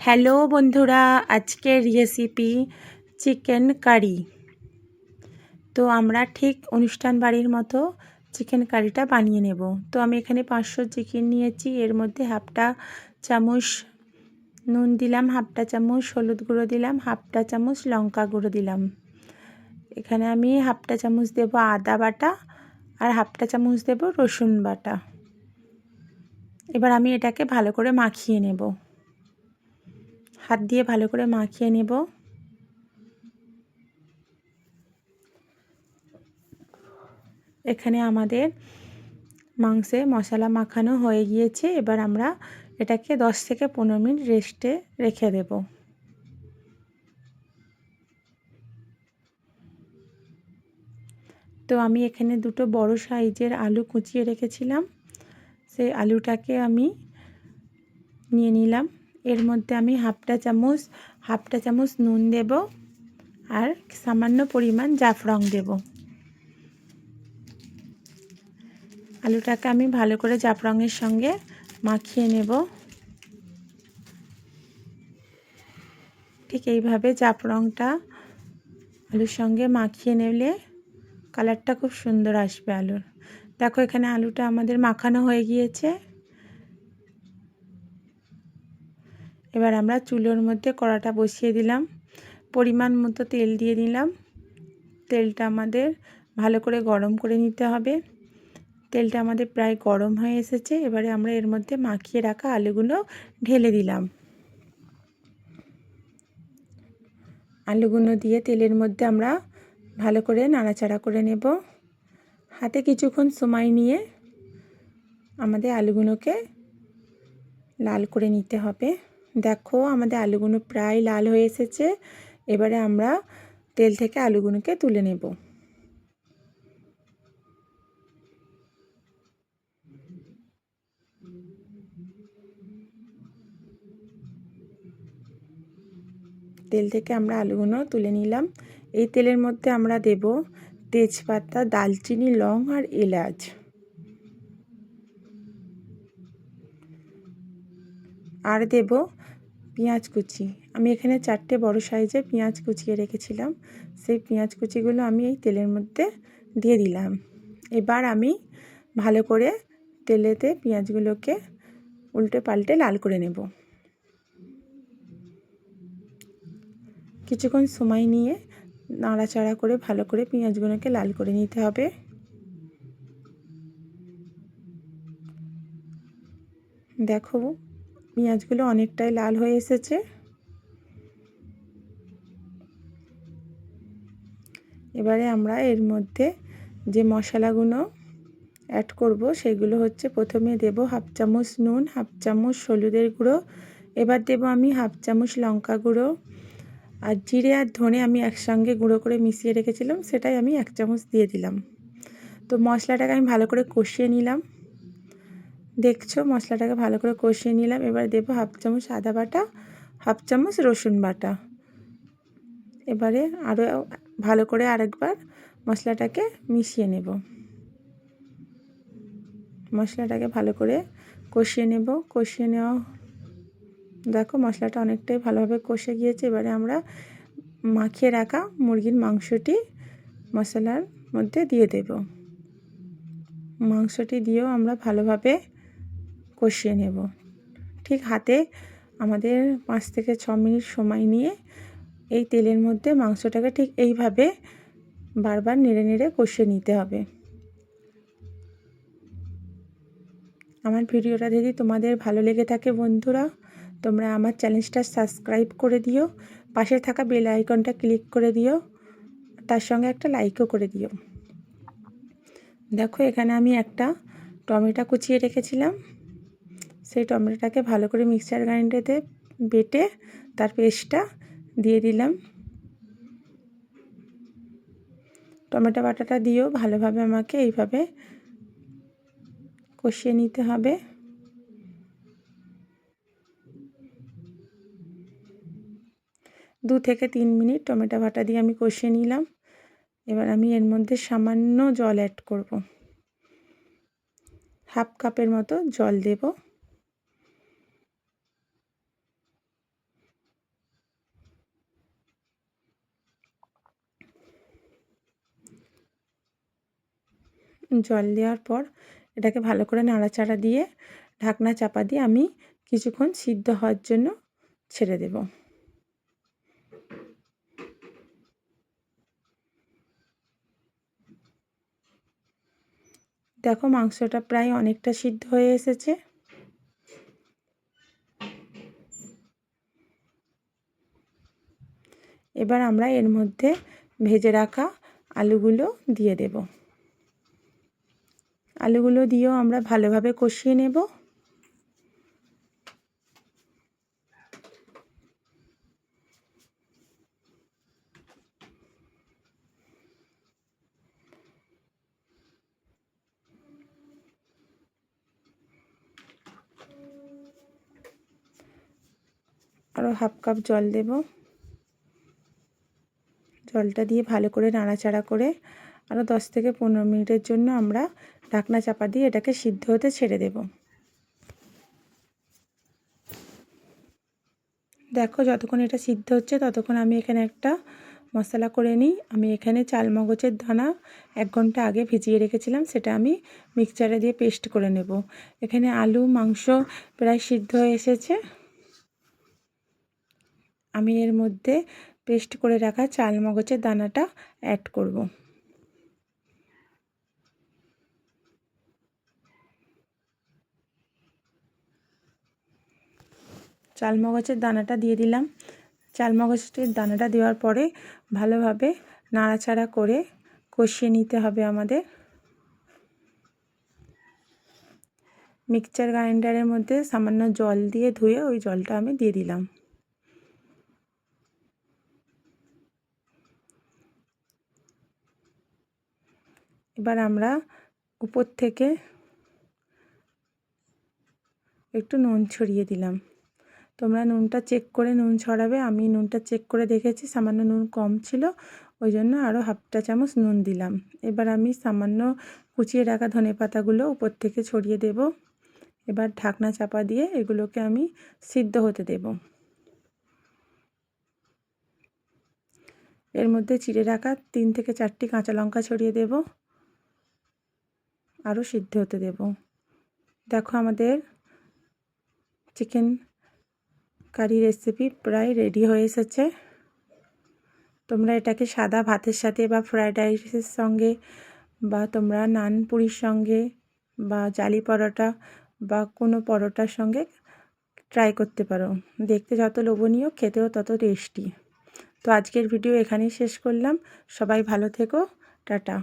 Hello বন্ধুরা, আজকের recipe chicken curry. তো আমরা ঠিক অনুষ্ঠান বাড়ির মতো চিকেন কারিটা বানিয়ে নেব। তো আমি এখানে 500 চিকেন নিয়েছি। এর মধ্যে হাফটা চামচ নুন দিলাম, হাফটা চামচ হলুদ গুঁড়ো দিলাম, হাফটা চামচ লঙ্কা গুঁড়ো দিলাম। এখানে আমি হাফটা চামচ দেব আদা বাটা আর হাফটা চামচ দেব রসুন বাটা। এবার আমি এটাকে ভালো করে মাখিয়ে নেব, হাত দিয়ে ভালো করে মাখিয়ে নেব। এখানে আমাদের মাংসে মশলা মাখানো হয়ে গিয়েছে। এবার আমরা এটাকে 10 থেকে 15 মিনিট রেস্টে রেখে দেব। তো আমি এখানে দুটো বড় সাইজের আলু কুচিয়ে রেখেছিলাম, সেই আলুটাকে আমি নিয়ে নিলাম। এর মধ্যে আমি হাফটা চামচ নুন দেব আর সামান্য পরিমাণ জাফরান দেব। আলুটাকে আমি ভালো করে জাফরানের সঙ্গে মাখিয়ে নেব। ঠিক এইভাবে জাফরানটা আলুর সঙ্গে মাখিয়ে নিলে কালারটা খুব সুন্দর আসবে আলুর। দেখো এখানে আলুটা আমাদের মাখানো হয়ে গিয়েছে। এবার আমরা চুলোর মধ্যে কড়াটা বসিয়ে দিলাম, পরিমাণ মতো তেল দিয়ে দিলাম। তেলটা আমাদের ভালো করে গরম করে নিতে হবে। তেলটা আমাদের প্রায় গরম হয়ে এসেছে। এবারে আমরা এর মধ্যে মাখিয়ে রাখা আলুগুলো ঢেলে দিলাম। আলুগুলো দিয়ে তেলের মধ্যে আমরা ভালো করে নাড়াচাড়া করে নেব। হাতে কিছুক্ষণ সময় নিয়ে আমাদের আলুগুলোকে লাল করে নিতে হবে। দেখো আমাদের আলুগুলো প্রায় লাল হয়ে এসেছে। এবারে আমরা তেল থেকে আলুগুলোকে তুলে নেব। তেল থেকে আমরা আলুগুলো তুলে নিলাম। এই তেলের মধ্যে আমরা দেব তেজপাতা, দালচিনি, লং আর এলাচ। আর দেব পেঁয়াজ কুচি। আমি এখানে 4টে বড় সাইজের পেঁয়াজ কুচিয়ে রেখেছিলাম, সেই পেঁয়াজ কুচিগুলো আমি এই তেলের মধ্যে দিয়ে দিলাম। এবার আমি ভালো করে তেলেতে পেঁয়াজগুলোকে উল্টে পাল্টে লাল করে নেব। কিছুক্ষণ সময় নিয়ে নাড়াচাড়া করে ভালো করে পেঁয়াজগুলোকে লাল করে নিতে হবে। দেখো পেঁয়াজগুলো অনেকটাই লাল হয়ে এসেছে। এবারে আমরা এর মধ্যে যে মশলাগুলো অ্যাড করব সেগুলো হচ্ছে, প্রথমে দেব হাফ চামচ নুন, হাফ চামচ হলুদের গুঁড়ো। এবার দেব আমি হাফ চামচ লঙ্কা গুঁড়ো, আর জিরে আর ধনে আমি একসঙ্গে গুঁড়ো করে মিশিয়ে রেখেছিলাম, সেটাই আমি 1 চামচ দিয়ে দিলাম। তো মশলাটাকে আমি ভালো করে কষিয়ে নিলাম। দেখছো মশলাটাকে ভালো করে কষিয়ে নিলাম। এবার দেব হাফ চামচ আদা বাটা, হাফ চামচ রসুন বাটা। এবারে আরও ভালো করে আরেকবার মশলাটাকে মিশিয়ে নেব। মশলাটাকে ভালো করে কষিয়ে নেব। কষিয়ে নেওয়া, দেখো মশলাটা অনেকটাই ভালোভাবে কষে গিয়েছে। এবারে আমরা মাখিয়ে রাখা মুরগির মাংসটি মশলার মধ্যে দিয়ে দেব। মাংসটি দিয়েও আমরা ভালোভাবে কষিয়ে নেব। ঠিক হাতে আমাদের 5 থেকে 6 মিনিট সময় নিয়ে এই তেলের মধ্যে মাংসটাকে ঠিক এইভাবে বারবার নেড়ে নেড়ে কষিয়ে নিতে হবে। আমার ভিডিওটা যদি তোমাদের ভালো লেগে থাকে বন্ধুরা, তোমরা আমার চ্যানেলটা সাবস্ক্রাইব করে দিও, পাশে থাকা বেল আইকনটা ক্লিক করে দিও, তার সঙ্গে একটা লাইকও করে দিও। দেখো এখানে আমি একটা টমেটো কুচিয়ে রেখেছিলাম, সেই টমেটোটাকে ভালো করে মিক্সচার গ্রাইন্ডারে বেটে তার পেস্টটা দিয়ে দিলাম। টমেটো বাটাটা দিয়েও ভালোভাবে আমাকে এইভাবে কষিয়ে নিতে হবে। 2 থেকে 3 মিনিট টমেটো বাটা দিয়ে আমি কষিয়ে নিলাম। এবার আমি এর মধ্যে সামান্য জল অ্যাড করব, হাফ কাপের মতো জল দেব। জল দেওয়ার পর এটাকে ভালো করে নাড়াচাড়া দিয়ে ঢাকনা চাপা দিয়ে আমি কিছুক্ষণ সিদ্ধ হওয়ার জন্য ছেড়ে দেব। দেখো মাংসটা প্রায় অনেকটা সিদ্ধ হয়ে এসেছে। এবার আমরা এর মধ্যে ভেজে রাখা আলুগুলো দিয়ে দেব। আলুগুলো দিয়েও আমরা ভালোভাবে কষিয়ে নেব। আরও হাফ কাপ জল দেব। জলটা দিয়ে ভালো করে নাড়াচাড়া করে আরও 10 থেকে 15 মিনিটের জন্য আমরা ঢাকনা চাপা দিয়ে এটাকে সিদ্ধ হতে ছেড়ে দেব। দেখো যতক্ষণ এটা সিদ্ধ হচ্ছে ততক্ষণ আমি এখানে একটা মশলা করে নিই। আমি এখানে চালমগজের দানা 1 ঘন্টা আগে ভিজিয়ে রেখেছিলাম, সেটা আমি মিক্সচারে দিয়ে পেস্ট করে নেব। এখানে আলু মাংস প্রায় সিদ্ধ হয়ে এসেছে। আমি এর মধ্যে পেস্ট করে রাখা চালমগজের দানাটা অ্যাড করব। চালমগজের দানাটা দিয়ে দিলাম। চালমগজের দানাটা দেওয়ার পরে ভালোভাবে নাড়াচাড়া করে কষিয়ে নিতে হবে আমাদের। মিক্সচার গ্রাইন্ডারের মধ্যে সামান্য জল দিয়ে ধুয়ে ওই জলটা আমি দিয়ে দিলাম। এবার আমরা উপর থেকে একটু নুন ছড়িয়ে দিলাম। তোমরা নুনটা চেক করে নুন ছড়াবে। আমি নুনটা চেক করে দেখেছি সামান্য নুন কম ছিল, ওই জন্য আরও হাফটা চামচ নুন দিলাম। এবার আমি সামান্য কুচিয়ে রাখা ধনেপাতাগুলো উপর থেকে ছড়িয়ে দেব। এবার ঢাকনা চাপা দিয়ে এগুলোকে আমি সিদ্ধ হতে দেব। এর মধ্যে চিড়ে রাখা 3 থেকে 4টি কাঁচা লঙ্কা ছড়িয়ে দেব, আরও সিদ্ধ হতে দেব। দেখো আমাদের চিকেন কারি রেসিপি প্রায় রেডি হয়ে এসেছে। তোমরা এটাকে সাদা ভাতের সাথে বা ফ্রায়েড রাইসের সঙ্গে বা তোমরা নান পুরির সঙ্গে বা জালি পরোটা বা কোনো পরোটার সঙ্গে ট্রাই করতে পারো। দেখতে যত লোভনীয়, খেতেও তত টেস্টি। তো আজকের ভিডিও এখানেই শেষ করলাম। সবাই ভালো থেকো, টাটা।